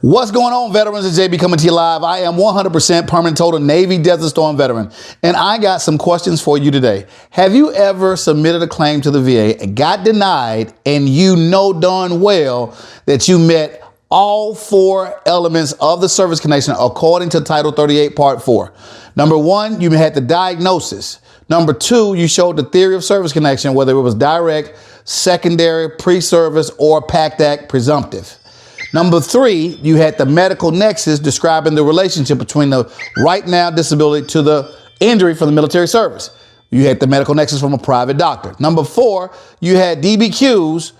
What's going on, veterans? It's JB coming to you live. I am 100% permanent total Navy Desert Storm veteran, and I got some questions for you today. Have you ever submitted a claim to the VA, got denied, and you know darn well that you met all four elements of the service connection according to Title 38, Part 4? Number one, you had the diagnosis. Number two, you showed the theory of service connection, whether it was direct, secondary, pre-service, or PACT Act presumptive. Number three, you had the medical nexus describing the relationship between the right now disability to the injury from the military service. You had the medical nexus from a private doctor. Number four, you had DBQs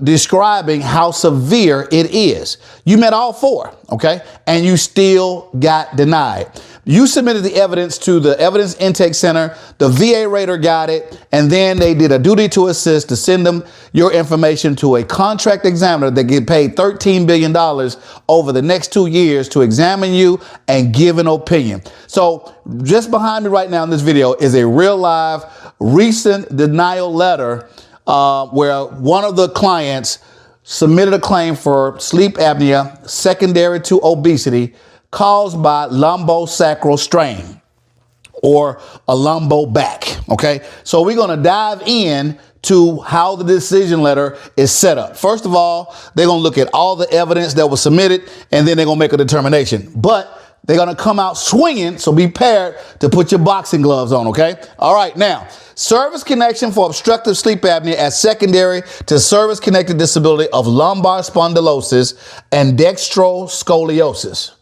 describing how severe it is. You met all four, okay? And you still got denied. You submitted the evidence to the Evidence Intake Center. The VA rater got it, and then they did a duty to assist to send them your information to a contract examiner that get paid $13 billion over the next 2 years to examine you and give an opinion. So just behind me right now in this video is a real live recent denial letter where one of the clients submitted a claim for sleep apnea secondary to obesity caused by lumbosacral strain or a lumbo back. Okay, so we're going to dive in to how the decision letter is set up. First of all, they're going to look at all the evidence that was submitted, and then they're going to make a determination. But they're going to come out swinging, so be prepared to put your boxing gloves on, okay? All right, now, service connection for obstructive sleep apnea as secondary to service-connected disability of lumbar spondylosis and dextroscoliosis.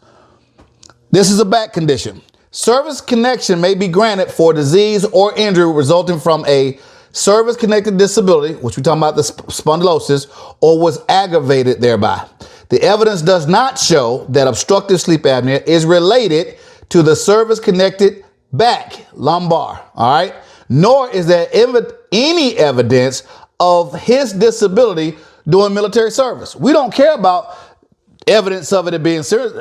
This is a back condition. Service connection may be granted for disease or injury resulting from a service-connected disability, which we're talking about the spondylosis, or was aggravated thereby. The evidence does not show that obstructive sleep apnea is related to the service-connected back, lumbar, all right? Nor is there any evidence of his disability during military service. We don't care about evidence of it being serious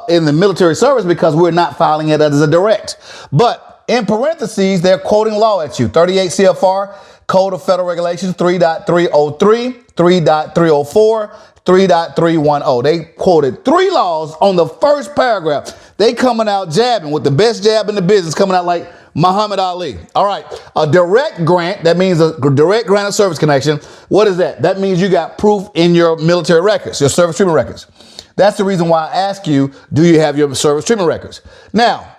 in the military service because we're not filing it as a direct. But in parentheses, they're quoting law at you. 38 CFR, Code of Federal Regulations 3.303, 3.304, 3.310. They quoted three laws on the first paragraph. They coming out jabbing with the best jab in the business, coming out like Muhammad Ali. All right, a direct grant, that means a direct grant of service connection. What is that? That means you got proof in your military records, your service treatment records. That's the reason why I ask you, do you have your service treatment records? Now,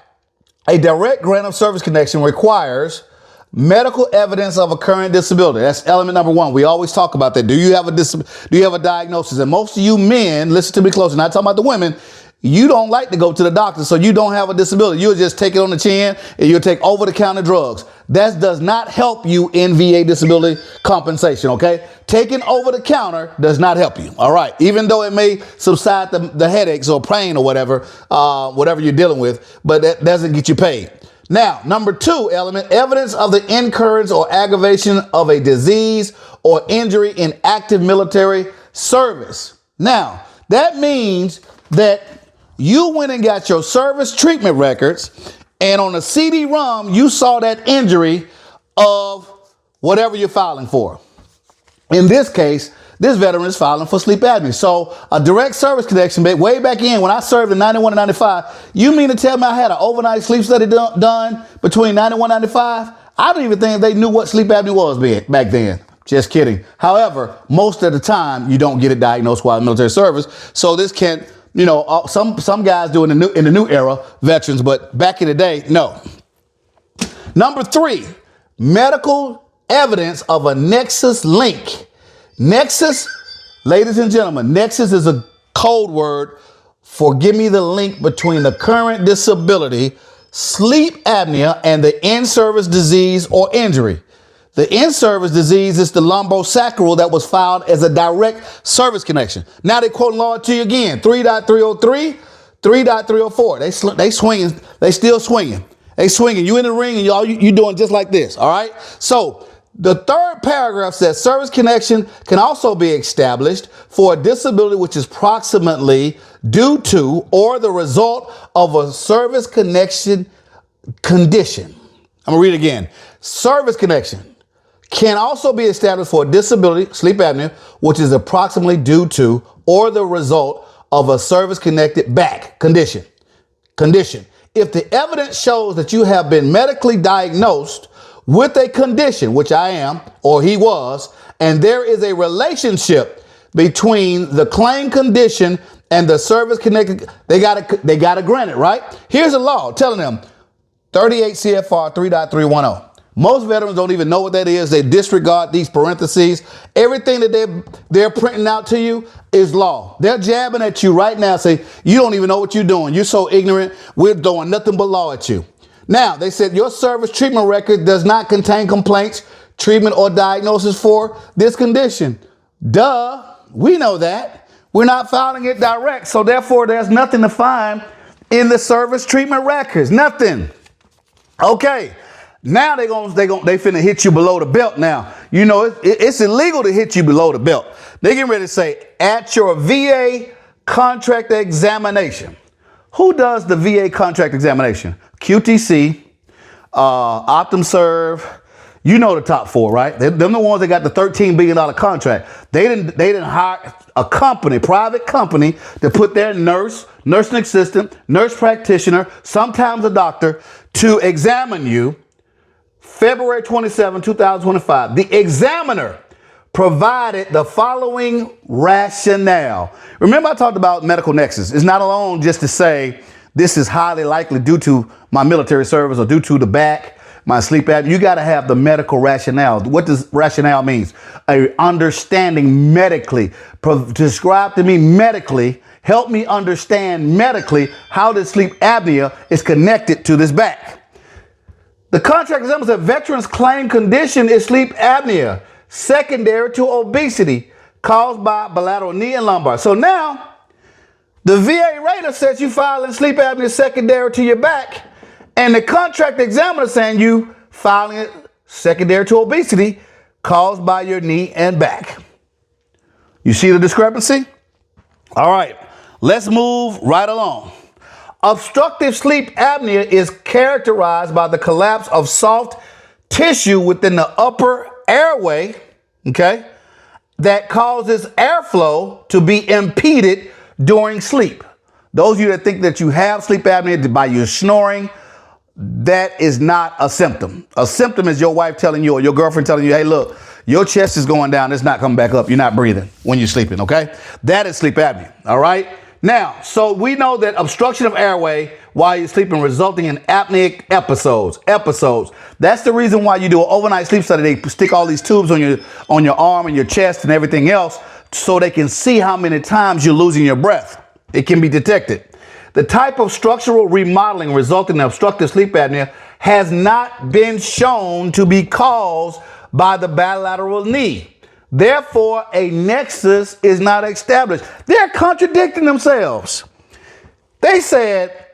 a direct grant of service connection requires medical evidence of a current disability. That's element number one. We always talk about that. Do you have a diagnosis? And most of you men, listen to me closely, not talking about the women, you don't like to go to the doctor, so you don't have a disability. You'll just take it on the chin and you'll take over-the-counter drugs. That does not help you in VA disability compensation, okay? Taking over-the-counter does not help you, all right? Even though it may subside the headaches or pain or whatever you're dealing with, but that doesn't get you paid. Now, number two element, evidence of the incurrence or aggravation of a disease or injury in active military service. Now, that means that you went and got your service treatment records, and on a CD-ROM, you saw that injury of whatever you're filing for. In this case, this veteran is filing for sleep apnea. So a direct service connection, way back in when I served in 91 and 95, you mean to tell me I had an overnight sleep study done between 91 and 95? I don't even think they knew what sleep apnea was back then. Just kidding. However, most of the time, you don't get it diagnosed while in military service. So this can't, some guys do in the new era, veterans, but back in the day, no. Number three, medical evidence of a nexus link. Nexus, ladies and gentlemen, nexus is a code word for give me the link between the current disability, sleep apnea, and the in-service disease or injury. The in-service disease is the lumbosacral that was filed as a direct service connection. Now they quoting law to you again, 3.303, 3.304. They swinging, they still swinging. They swinging. You in the ring and you doing just like this, all right? So the third paragraph says service connection can also be established for a disability which is proximately due to or the result of a service connection condition. I'm gonna read it again. Service connection can also be established for a disability, sleep apnea, which is approximately due to or the result of a service-connected back condition. If the evidence shows that you have been medically diagnosed with a condition, which I am, or he was, and there is a relationship between the claim condition and the service connected, they gotta grant it, right? Here's a law telling them 38 CFR 3.310. Most veterans don't even know what that is. They disregard these parentheses. Everything that they're printing out to you is law. They're jabbing at you right now, say, you don't even know what you're doing. You're so ignorant. We're throwing nothing but law at you. Now, they said your service treatment record does not contain complaints, treatment, or diagnosis for this condition. Duh, we know that. We're not filing it direct, so therefore there's nothing to find in the service treatment records. Nothing. Okay. Now they finna hit you below the belt now. You know, it's illegal to hit you below the belt. They getting ready to say, at your VA contract examination. Who does the VA contract examination? QTC, OptumServe. You know the top four, right? They're the ones that got the $13 billion contract. They didn't hire a company, private company, to put their nursing assistant, nurse practitioner, sometimes a doctor, to examine you. February 27, 2025, the examiner provided the following rationale. Remember I talked about medical nexus. It's not alone just to say this is highly likely due to my military service or due to the back, my sleep apnea. You got to have the medical rationale. What does rationale mean? A understanding medically. Describe to me medically. Help me understand medically how this sleep apnea is connected to this back. The contract examiner said veterans' claim condition is sleep apnea, secondary to obesity, caused by bilateral knee and lumbar. So now, the VA rater says you filing sleep apnea secondary to your back, and the contract examiner saying you filing it secondary to obesity, caused by your knee and back. You see the discrepancy? All right, let's move right along. Obstructive sleep apnea is characterized by the collapse of soft tissue within the upper airway, okay, that causes airflow to be impeded during sleep. Those of you that think that you have sleep apnea by your snoring, that is not a symptom. A symptom is your wife telling you or your girlfriend telling you, hey, look, your chest is going down. It's not coming back up. You're not breathing when you're sleeping, okay? That is sleep apnea, all right? Now, so we know that obstruction of airway while you're sleeping resulting in apneic episodes. That's the reason why you do an overnight sleep study. They stick all these tubes on your arm and your chest and everything else so they can see how many times you're losing your breath. It can be detected. The type of structural remodeling resulting in obstructive sleep apnea has not been shown to be caused by the bilateral knee. Therefore, a nexus is not established. They're contradicting themselves. They said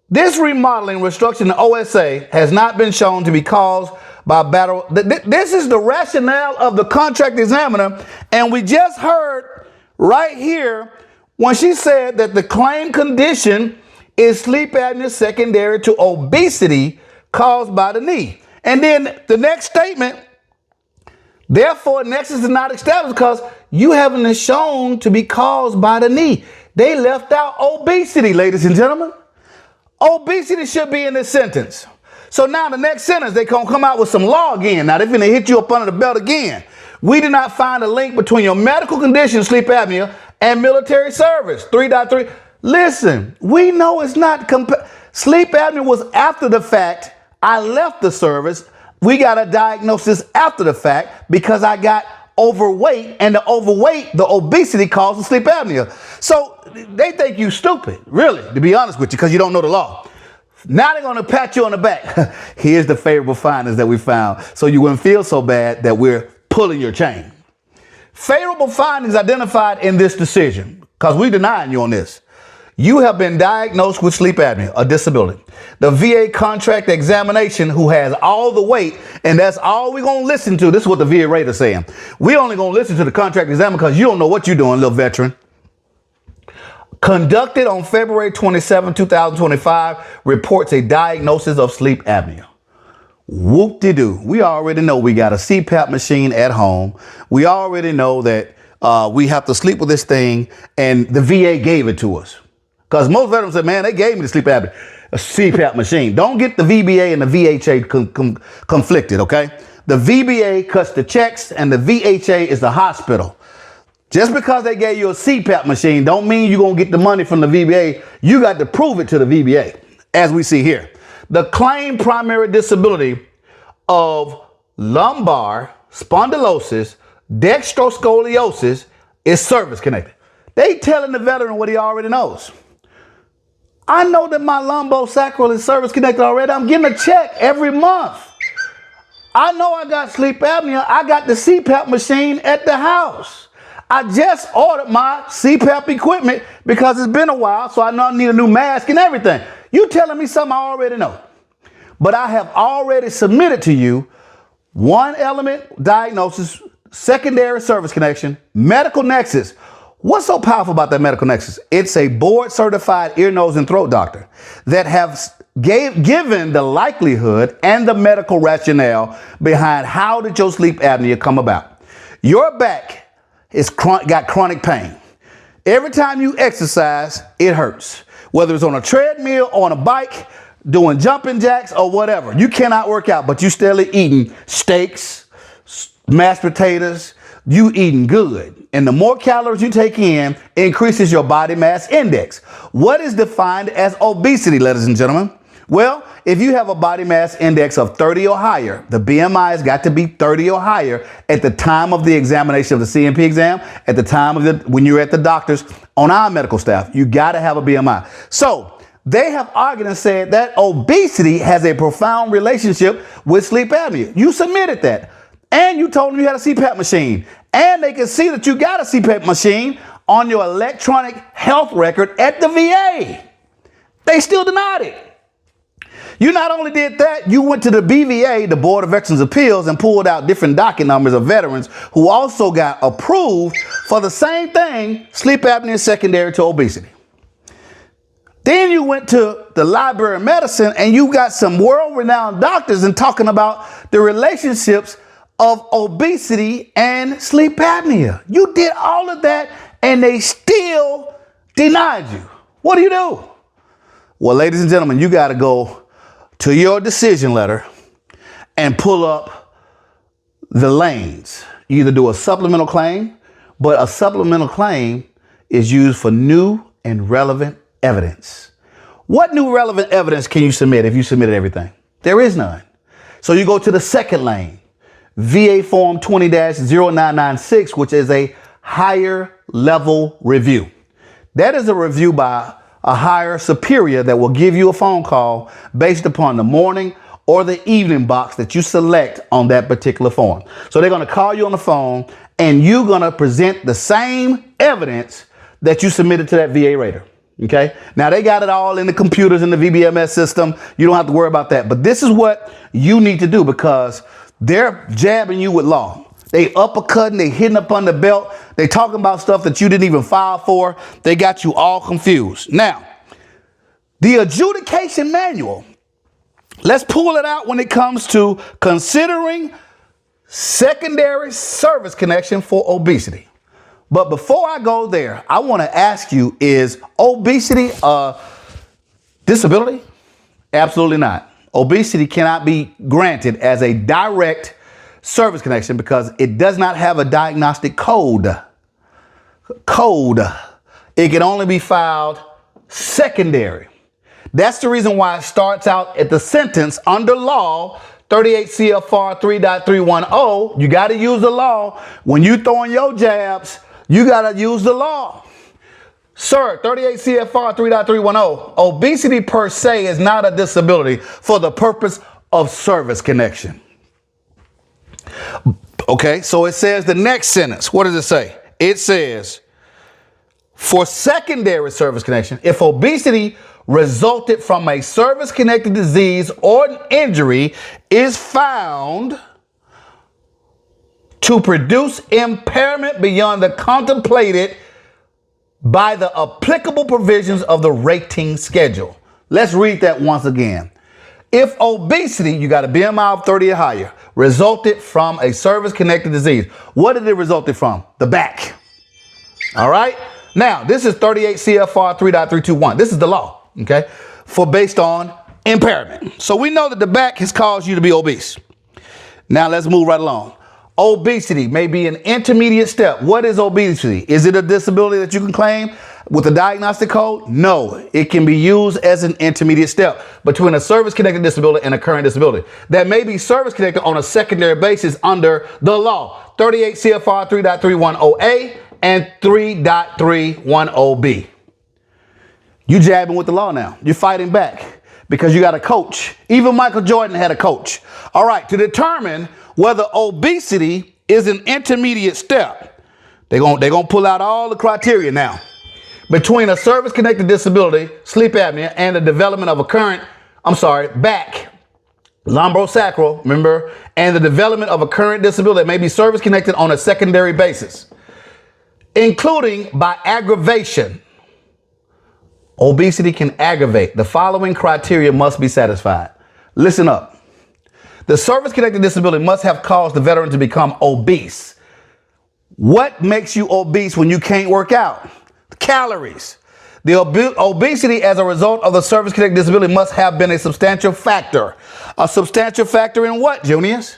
this remodeling restriction in OSA has not been shown to be caused by bilateral. This is the rationale of the contract examiner. And we just heard right here when she said that the claim condition is sleep apnea secondary to obesity caused by the knee. And then the next statement, therefore, nexus is not established because you haven't been shown to be caused by the knee. They left out obesity, ladies and gentlemen. Obesity should be in this sentence. So now the next sentence, they gonna come out with some law again. Now they're gonna hit you up under the belt again. We did not find a link between your medical condition, sleep apnea, and military service. 3.3. Listen, we know it's not sleep apnea was after the fact. I left the service. We got a diagnosis after the fact because I got overweight, and the obesity causes sleep apnea. So they think you stupid, really, to be honest with you, because you don't know the law. Now they're going to pat you on the back. Here's the favorable findings that we found, so you wouldn't feel so bad that we're pulling your chain. Favorable findings identified in this decision, because we're denying you on this. You have been diagnosed with sleep apnea, a disability. The VA contract examination, who has all the weight, and that's all we're going to listen to. This is what the VA rater is saying. We only going to listen to the contract examiner because you don't know what you're doing, little veteran. Conducted on February 27, 2025, reports a diagnosis of sleep apnea. Whoop-de-doo. We already know we got a CPAP machine at home. We already know that We have to sleep with this thing, and the VA gave it to us. Because most veterans said, man, they gave me the sleep apnea, a CPAP machine. Don't get the VBA and the VHA conflicted, okay? The VBA cuts the checks, and the VHA is the hospital. Just because they gave you a CPAP machine don't mean you're going to get the money from the VBA. You got to prove it to the VBA, as we see here. The claimed primary disability of lumbar spondylosis, dextroscoliosis is service connected. They telling the veteran what he already knows. I know that my lumbosacral is service connected already. I'm getting a check every month. I know I got sleep apnea. I got the CPAP machine at the house. I just ordered my CPAP equipment because it's been a while, so I know I need a new mask and everything. You telling me something I already know. But I have already submitted to you one element diagnosis, secondary service connection, medical nexus. What's so powerful about that medical nexus? It's a board certified ear, nose, and throat doctor that have given the likelihood and the medical rationale behind how did your sleep apnea come about. Your back got chronic pain. Every time you exercise, it hurts. Whether it's on a treadmill, or on a bike, doing jumping jacks or whatever. You cannot work out, but you still eating steaks, mashed potatoes, you eating good. And the more calories you take in, increases your body mass index. What is defined as obesity, ladies and gentlemen? Well, if you have a body mass index of 30 or higher, the BMI has got to be 30 or higher at the time of the examination of the CMP exam, at the time of when you're at the doctor's, on our medical staff, you got to have a BMI. So they have argued and said that obesity has a profound relationship with sleep apnea. You submitted that, and you told them you had a CPAP machine, and they can see that you got a CPAP machine on your electronic health record at the VA. They still denied it. You not only did that, you went to the BVA, the Board of Veterans Appeals, and pulled out different docket numbers of veterans who also got approved for the same thing, sleep apnea secondary to obesity. Then you went to the Library of Medicine and you got some world-renowned doctors and talking about the relationships of obesity and sleep apnea. You did all of that and they still denied you. What do you do? Well, ladies and gentlemen, you got to go to your decision letter and pull up the lanes. You either do a supplemental claim, but a supplemental claim is used for new and relevant evidence. What new relevant evidence can you submit if you submitted everything? There is none. So you go to the second lane, VA Form 20-0996, which is a higher level review. That is a review by a higher superior that will give you a phone call based upon the morning or the evening box that you select on that particular form. So they're going to call you on the phone and you're going to present the same evidence that you submitted to that VA rater. Okay. Now they got it all in the computers in the VBMS system. You don't have to worry about that. But this is what you need to do because they're jabbing you with law. They uppercutting, they hitting up on the belt. They talking about stuff that you didn't even file for. They got you all confused. Now, the adjudication manual, let's pull it out when it comes to considering secondary service connection for obesity. But before I go there, I want to ask you, is obesity a disability? Absolutely not. Obesity cannot be granted as a direct service connection because it does not have a diagnostic code. It can only be filed secondary. That's the reason why it starts out at the sentence under law 38 CFR 3.310. You got to use the law. When you throwing your jabs, you got to use the law. Sir, 38 CFR 3.310. Obesity per se is not a disability for the purpose of service connection. Okay, so it says the next sentence. What does it say? It says, for secondary service connection, if obesity resulted from a service-connected disease or injury is found to produce impairment beyond the contemplated by the applicable provisions of the rating schedule. Let's read that once again. If obesity, you got a BMI of 30 or higher, resulted from a service-connected disease. What did it result from? The back. All right. Now, this is 38 CFR 3.321. This is the law, okay, for based on impairment. So we know that the back has caused you to be obese. Now, let's move right along. Obesity may be an intermediate step. What is obesity? Is it a disability that you can claim with a diagnostic code? No, it can be used as an intermediate step between a service-connected disability and a current disability that may be service-connected on a secondary basis under the law. 38 CFR 3.310A and 3.310B. You jabbing with the law now. You're fighting back because you got a coach. Even Michael Jordan had a coach. All right, to determine whether obesity is an intermediate step, they're gonna pull out all the criteria now. Between a service-connected disability, sleep apnea, and the development of a back, lumbosacral, remember, and the development of a current disability that may be service-connected on a secondary basis, including by aggravation. Obesity can aggravate. The following criteria must be satisfied. Listen up. The service-connected disability must have caused the veteran to become obese. What makes you obese when you can't work out? Calories. The obesity as a result of the service-connected disability must have been a substantial factor. A substantial factor in what, Juniors?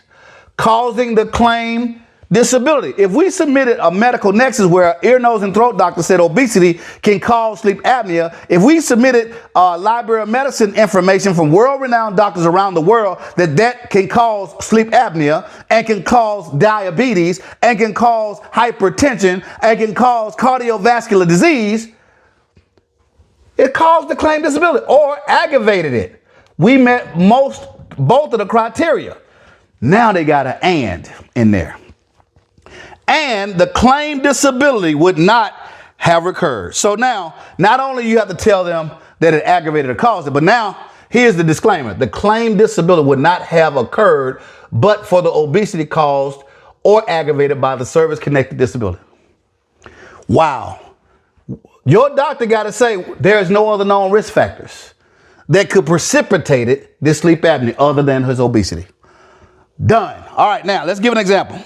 Causing the claim disability. If we submitted a medical nexus where ear, nose, and throat doctor said obesity can cause sleep apnea, if we submitted Library of Medicine information from world-renowned doctors around the world that can cause sleep apnea and can cause diabetes and can cause hypertension and can cause cardiovascular disease, it caused the claim disability or aggravated it. We met both of the criteria. Now they got an and in there. And the claim disability would not have recurred. So now, not only you have to tell them that it aggravated or caused it, but now here's the disclaimer. The claim disability would not have occurred but for the obesity caused or aggravated by the service-connected disability. Wow. Your doctor got to say there is no other known risk factors that could precipitate this sleep apnea other than his obesity. Done. All right, now let's give an example.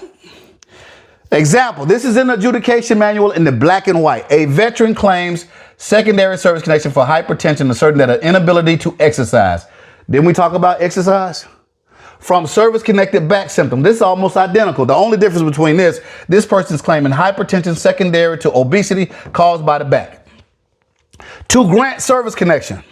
Example, this is an adjudication manual in the black and white. A veteran claims secondary service connection for hypertension, asserting that an inability to exercise. Didn't we talk about exercise? From service-connected back symptom. This is almost identical. The only difference between this person's claiming hypertension secondary to obesity caused by the back. To grant service connection,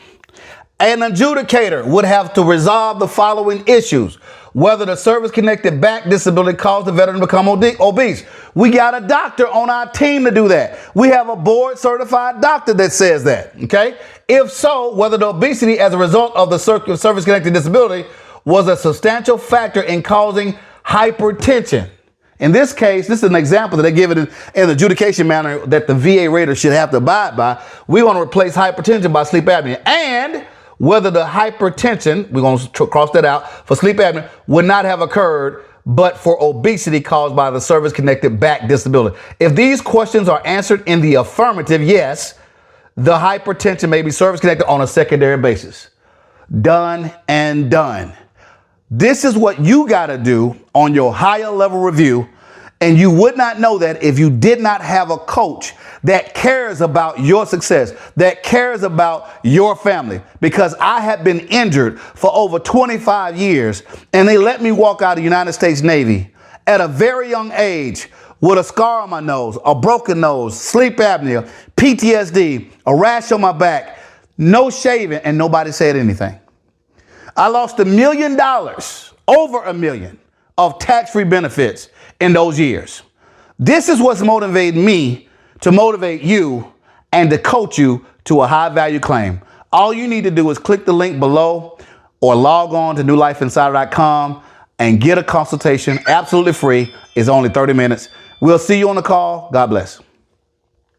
an adjudicator would have to resolve the following issues. Whether the service-connected back disability caused the veteran to become obese. We got a doctor on our team to do that. We have a board-certified doctor that says that, okay? If so, whether the obesity as a result of the service-connected disability was a substantial factor in causing hypertension. In this case, this is an example that they give it in the adjudication manner that the VA rater should have to abide by. We want to replace hypertension by sleep apnea. And whether the hypertension, we're going to cross that out, for sleep apnea would not have occurred but for obesity caused by the service-connected back disability. If these questions are answered in the affirmative, yes, the hypertension may be service-connected on a secondary basis. Done and done. This is what you got to do on your higher level review. And you would not know that if you did not have a coach that cares about your success, that cares about your family. Because I have been injured for over 25 years, and they let me walk out of the United States Navy at a very young age with a scar on my nose, a broken nose, sleep apnea, PTSD, a rash on my back, no shaving, and nobody said anything. I lost $1 million, over $1 million of tax-free benefits in those years. This is what's motivated me to motivate you and to coach you to a high value claim. All you need to do is click the link below or log on to newlifeinsider.com and get a consultation absolutely free. It's only 30 minutes. We'll see you on the call. God bless.